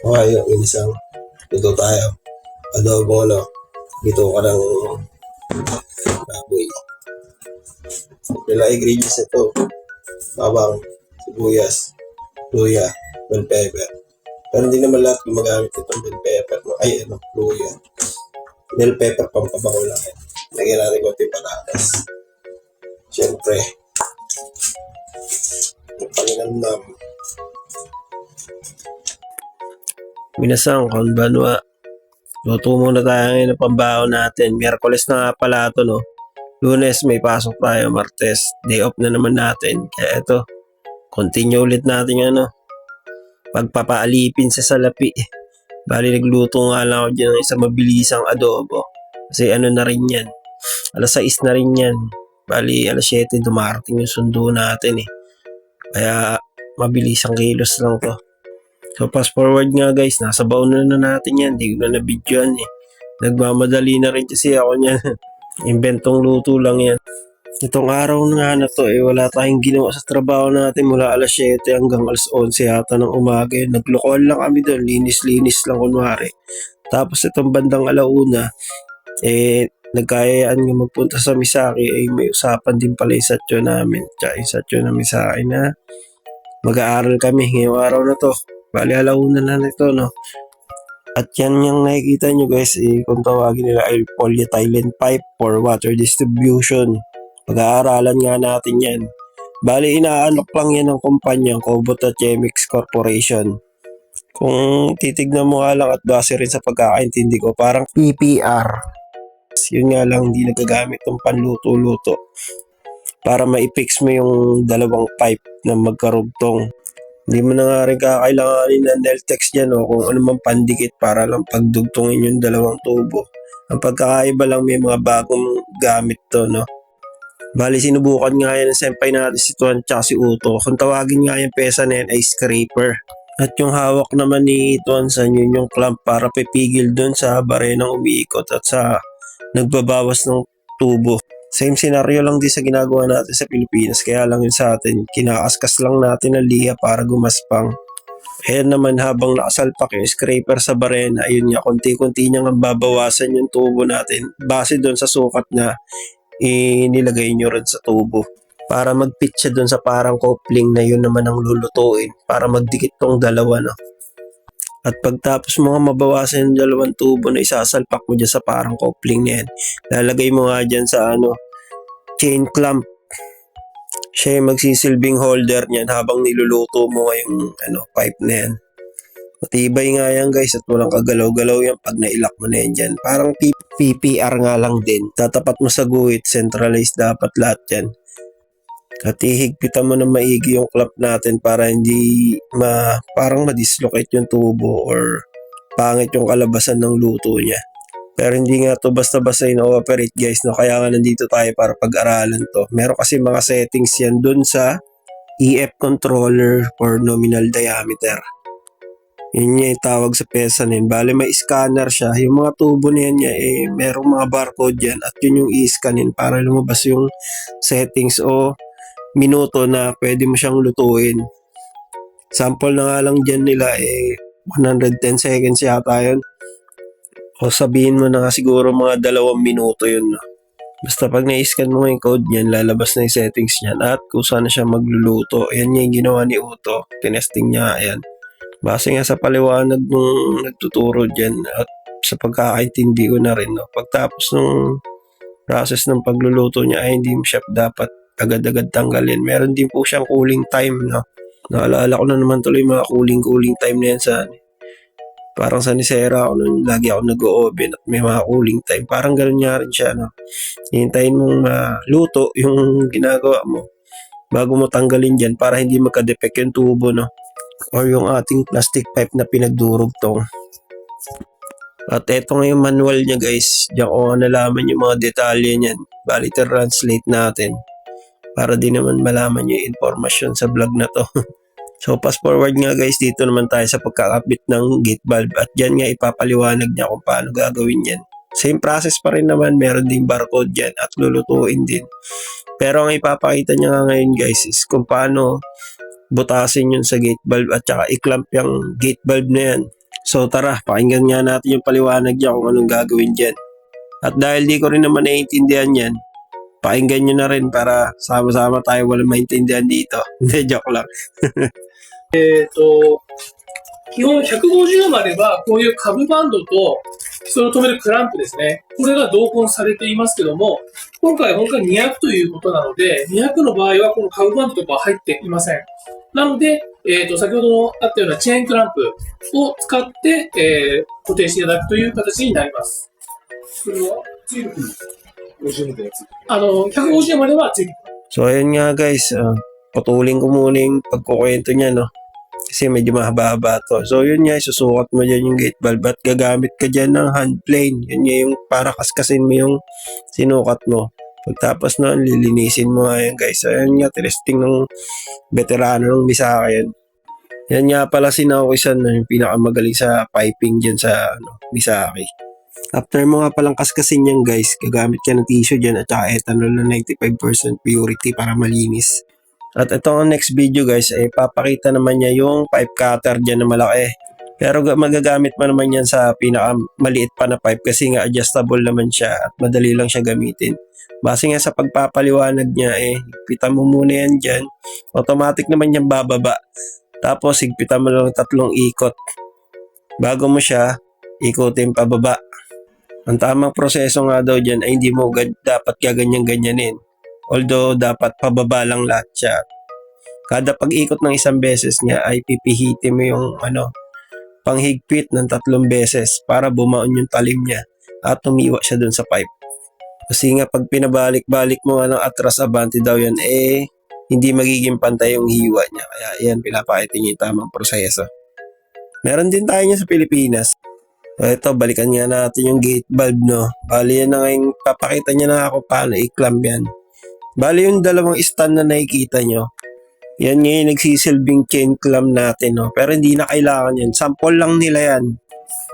Okay, yung isang luto tayo. Adobo dito ka ng baboy. Ilang ingredients ito. Bawang, sibuyas, luya, bell pepper. Pero hindi naman lahat gumagamit itong bell pepper. Luya. Bell pepper, pampabango lang yan. Lagyan natin konti patatas. Siyempre, palinamnam. Minasang, konbanwa. Luto muna tayo ngayon ng pambaho natin. Miyerkules na nga pala ito, no? Lunes may pasok tayo, Martes day off na naman natin. Kaya ito, continue ulit natin yung pagpapaalipin sa salapi. Bali nagluto nga lang ako dyan ng isang mabilisang adobo. Kasi na rin yan. Alas 6 na rin yan. Bali alas 7 dumarating yung sundo natin eh. Kaya mabilisang kilos lang to. So fast forward nga guys, nasa baon na natin yan. Hindi ko na na-videoan eh. Nagmamadali na rin kasi ako niyan. Inventong luto lang yan. Itong araw nga na to wala tayong ginawa sa trabaho natin mula alas 7 hanggang alas 11 yata ng umaga. Naglokohan lang kami doon, linis-linis lang kunwari. Tapos itong bandang alauna, nagkayaan nga magpunta sa Misaki, may usapan din pala yung satyo namin. Tsaka yung satyo namin sa akin na mag-aaral kami ngayong araw na to. Bali alauna na nito, no? At yan yung nakikita nyo guys, kung tawagin nila ay polyethylene pipe for water distribution. Pag-aaralan nga natin yan. Bali, inaanok lang yan ng kumpanyang Kubota Chemix Corporation. Kung titignan mo nga lang at base rin sa pagkakaintindi ko, parang PPR. Yun nga lang, hindi nagagamit ng panluto-luto para ma-fix mo yung dalawang pipe na magkarugtong. Hindi mo na nga rin kakailanganin ng Deltex dyan kung ano man pandikit para lang pagdugtongin yung dalawang tubo. Ang pagkakaiba lang may mga bagong gamit to, no? Bali sinubukan nga yan ng senpai natin si Tuan tsaka si Uto. Kung tawagin nga yung pesa na yan ay scraper. At yung hawak naman ni Tuan San yun yung clamp para pipigil dun sa barenang umiikot at sa nagbabawas ng tubo. Same scenario lang din sa ginagawa natin sa Pilipinas, kaya lang yun sa atin, kinakaskas lang natin ang liha para gumaspang. Ayan naman habang nakasalpak yung scraper sa barena, ayun nga, konti-konti niyang babawasan yung tubo natin base doon sa sukat na inilagay nyo rin sa tubo. Para mag-fit siya doon sa parang coupling na yun naman ang lulutuin para magdikit tong dalawa, no? At pagtapos mo nga mabawasan yung dalawang tubo na isasalpak mo dyan sa parang coupling na yan, lalagay mo nga dyan sa chain clamp. Siya yung magsisilbing holder niyan habang niluluto mo yung pipe na yan. Matibay nga yan guys at walang kagalaw-galaw yan pag nailak mo na yan dyan. Parang PPR nga lang din. Tatapat mo sa guhit, centralized dapat lahat yan. At ihigpitan mo na maigi yung clamp natin para hindi parang ma-dislocate yung tubo or pangit yung kalabasan ng luto niya. Pero hindi nga to basta-basta ino-operate guys, no? Kaya nga nandito tayo para pag-aralan to. Meron kasi mga settings yan dun sa EF controller for nominal diameter. Yun yung tawag sa pesa na yun. Bale may scanner siya. Yung mga tubo na yan niya, merong mga barcode yan at yun yung i-scanin para lumabas yung settings o minuto na pwede mo siyang lutuin. Sample na nga lang dyan nila 110 seconds yata yun. O sabihin mo na nga siguro mga 2 minuto yun. Basta pag na-scan mo yung code niyan, lalabas na yung settings niyan at kung saan siya magluluto. Ayan yung ginawa ni Uto. Tinesting niya, ayan. Base nga sa paliwanag nung nagtuturo dyan at sa pagkakaintindi ko na rin, no? Pagtapos nung process ng pagluluto niya ay hindi mo siya dapat agad-agad tanggalin. Meron din po siyang cooling time, no? Naalala ko na naman tuloy mga cooling time na yan sa parang sa Nisera ako nun, lagi ako nag-o-oven at may mga cooling time. Parang gano'n nga rin siya, no? Hihintayin mong maluto yung ginagawa mo bago mo tanggalin dyan para hindi magka-defect yung tubo, no? Or yung ating plastic pipe na pinagdurugtong. At eto nga yung manual niya guys. Diyan ko nga nalaman yung mga detalye niyan. Bali translate natin para di naman malaman yung informasyon sa vlog na to. So fast forward nga guys, dito naman tayo sa pagkakabit ng gate valve at dyan nga ipapaliwanag niya kung paano gagawin yan. Same process pa rin naman, meron ding barcode dyan at lulutuin din. Pero ang ipapakita niya nga ngayon guys is kung paano butasin yun sa gate valve at saka i-clamp yung gate valve na yan. So tara, pakinggan nga natin yung paliwanag niya kung anong gagawin dyan. At dahil di ko rin naman naiintindihan yan, pakinggan nyo na rin para sama-sama tayo walang maintindihan dito. Hindi, joke lang. 基本150まではこういう株バンドとそれを止めるクランプですね。これが同梱されていますけども、今回本当に200ということなので、200の場合はこの株バンドとかは入っていません。なので、先ほどのあったようなチェーンクランプを使って、固定していただくという形になります。それはついてくる。150まではついてくる。 So ayun nga guys, putulin ko muna yung pagkukwento niya, no? Kasi medyo mahaba-haba to. So yun nga, susukat mo dyan yung gate valve at gagamit ka dyan ng hand plane. Yun nga yung para kaskasin mo yung sinukat mo. Pagtapos nun, lilinisin mo nga yan guys. So yun nga, testing ng veterano ng Misaki yan. Yan nga pala si Naoki-san, yung pinakamagaling sa piping dyan sa Misaki. After mo nga palang kaskasin yan guys, gagamit ka ng tissue dyan at saka ethanol na 95% purity para malinis. At ito ang next video guys, ay papakita naman niya yung pipe cutter dyan na malaki. Pero magagamit mo naman yan sa pinakamaliit pa na pipe kasi nga adjustable naman siya at madali lang siya gamitin. Base nga sa pagpapaliwanag niya higpitan mo muna yan dyan. Automatic naman yan bababa. Tapos higpitan mo lang 3 ikot. Bago mo siya, ikutin pababa. Ang tamang proseso nga daw dyan ay hindi mo dapat gaganyan-ganyanin. Although dapat pababa lang lahat siya. Kada pag-ikot ng isang beses niya ay pipihitin mo yung panghigpit ng 3 beses para bumaon yung talim niya at tumiwa siya dun sa pipe. Kasi nga pag pinabalik-balik mo atras abante daw yan hindi magiging pantay yung hiwa niya. Kaya yan, pinapakita niya yung tamang proseso. Meron din tayo niya sa Pilipinas. So ito, balikan nga natin yung gate valve, no. Bali yan na ngayon, papakita niya na ako paano i-clamp yan. Bali yung dalawang stand na nakikita nyo, yan ngayon nagsisilbing chain clamp natin, no? Pero hindi na kailangan yan. Sample lang nila yan.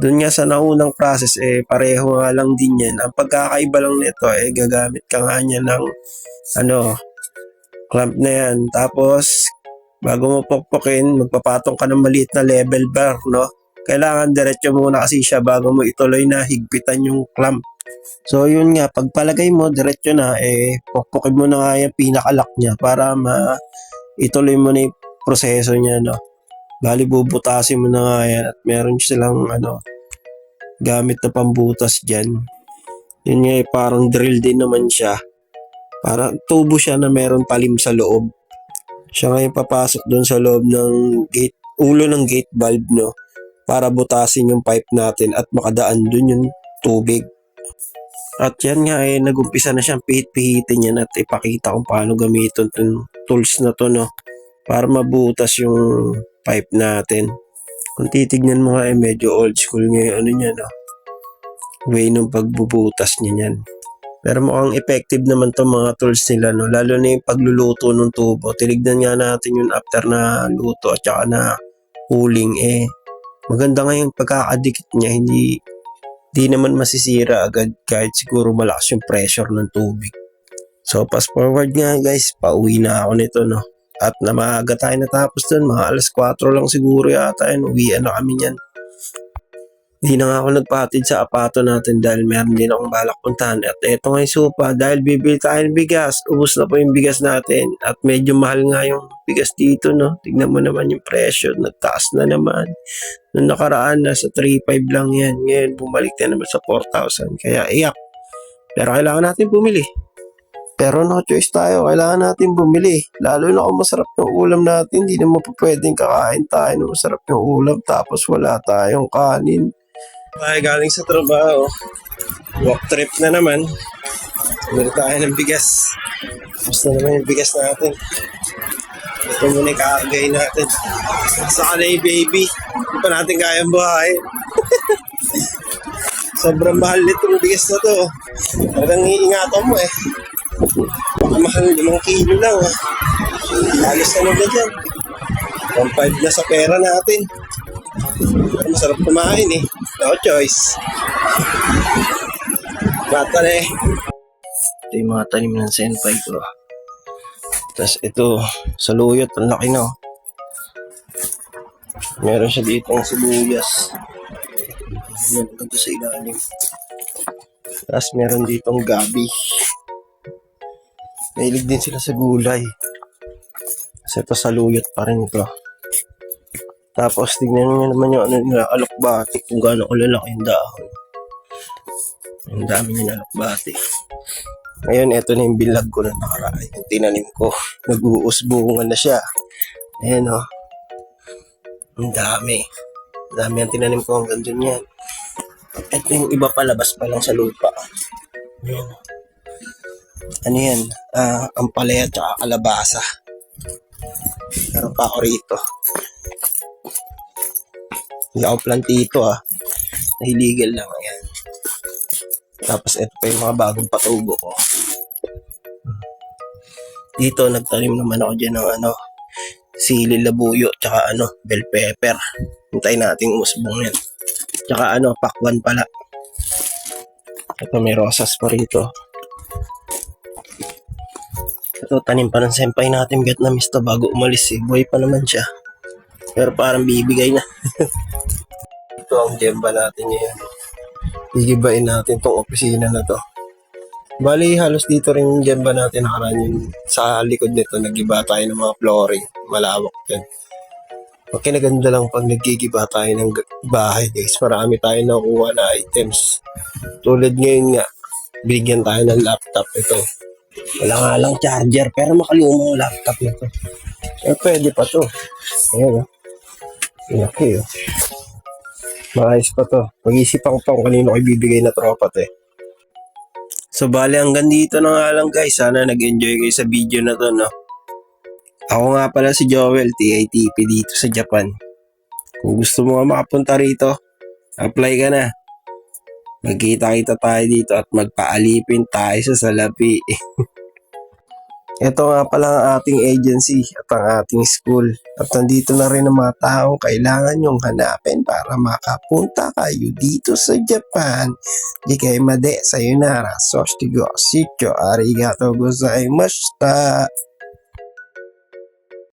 Doon nga sa naunang process, pareho nga lang din yan. Ang pagkakaiba lang nito, gagamit ka nga niya ng clamp na yan. Tapos, bago mo pukpukin, magpapatong ka ng maliit na level bar, no? Kailangan diretso muna kasi siya bago mo ituloy na higpitan yung clamp. So yun nga, pagpalagay mo, diretso na, pukpukin mo na nga yung pinakalock niya para ituloy mo na yung proseso niya, no. Bali, bubutasin mo na nga yan at meron silang, gamit na pambutas dyan. Yun nga, parang drill din naman siya. Parang tubo siya na meron talim sa loob. Siya nga yung papasok doon sa loob ng ulo ng gate valve, no, para butasin yung pipe natin at makadaan doon yung tubig. At yan nga nagumpisa na siyang pihit-pihitin yan at ipakita kung paano gamitin itong tools na to, no, para mabutas yung pipe natin. Kung titignan mo nga medyo old school ngayon no, way ng pagbubutas niya yan. Pero mukhang effective naman itong mga tools nila, no, lalo na yung pagluluto ng tubo. Tinignan nga natin yung after na luto at saka na huling maganda nga yung pagkakadikit niya, hindi naman masisira agad kahit siguro malakas yung pressure ng tubig. So fast forward nga guys, pauwi na ako nito, no. At na maaga tayo natapos dun, mga alas 4 lang siguro yata yun, uwian na kami yan. Hindi na nga ako nagpahatid sa apato natin dahil meron din akong balak puntahan. At eto nga yung supa, dahil bibili tayo ng bigas, ubos na po yung bigas natin. At medyo mahal nga yung bigas dito, no. Tignan mo naman yung presyo, nagtaas na naman. Nung nakaraan, nasa 3.5 lang yan. Ngayon, bumalik na naman sa 4,000. Kaya iyak. Pero kailangan natin bumili. Pero no choice tayo, kailangan natin bumili. Lalo na kung masarap yung ulam natin, hindi naman po pwedeng kakain tayo ng masarap yung ulam tapos wala tayong kanin. Ay, galing sa trabaho. Walk trip na naman. Bumili tayo ng bigas. Basta naman yung bigas natin. Ito muna yung kakagay natin. Saka na yung baby. Hindi pa natin kayang buhayin. Sobrang mahal itong bigas na to. Talagang iingatan mo Baka mahal 5 kilo lang Halos na dyan. 1.5 na sa pera natin. Masarap kumain No choice. Bata na Ito yung mga tanim ng senpai ko. Tapos ito, saluyot, ang laki na Meron siya dito ng sibuyas. Yan, ganito sa ilalim. Tapos meron ditong gabi. Mahilig din sila sa gulay. Kasi ito saluyot pa rin ito. Tapos tignan nyo naman yung ano nila, alokbati, kung gaano kalalaki yung dahon. Ang dami nila alokbati. Ngayon, ito na yung bilag ko na nakaraan. Yung tinanim ko. Nag-uusbungan na siya. Ayan o. Ang dami. Ang dami ang tinanim ko hanggang dun yan. Ito yung iba palabas pa lang sa lupa. Ayan. Ano yan? Ampalaya at kalabasa. Meron pa ako rito. Hindi ako plantito Nahiligal lang. Ayan. Tapos ito pa yung mga bagong patubo ko. Dito nagtanim naman ako dyan ng sili labuyo tsaka bell pepper. Hintayin nating umusbong yan. Tsaka pakwan pala. Ito may rosas pa rito. Ito tanim pa ng senpai natin Vietnamese bago umalis Buhay pa naman siya. Pero parang bibigay na. Ito ang gemba natin ngayon. Gigibain natin tong opisina na to. Bali, halos dito rin yung gemba natin nakaraan yung sa likod nito. Nagiba tayo ng mga flooring. Malawak yan. Okay, naganda lang pag nagigiba tayo ng bahay guys. Marami tayo nakuha na items. Tulad ngayon nga, bigyan tayo ng laptop ito. Wala nga lang charger, pero makalumang laptop na to. Pwede pa to. Ayan laki maayos pa to. Pag-isipan ko pa kung kanino ko ibibigay na tropa to So, bali hanggang dito na nga lang guys. Sana nag-enjoy kayo sa video na to, no? Ako nga pala si Joel, TITP dito sa Japan. Kung gusto mo nga makapunta rito, apply ka na. Magkita-kita tayo dito at magpaalipin tayo sa salapi. Ito nga pala ang ating agency at ang ating school. At nandito na rin ang mga taong kailangan nyong hanapin para makapunta kayo dito sa Japan. Di kayo made, sayonara, soshitigo, shicho, arigatou gozaimashita.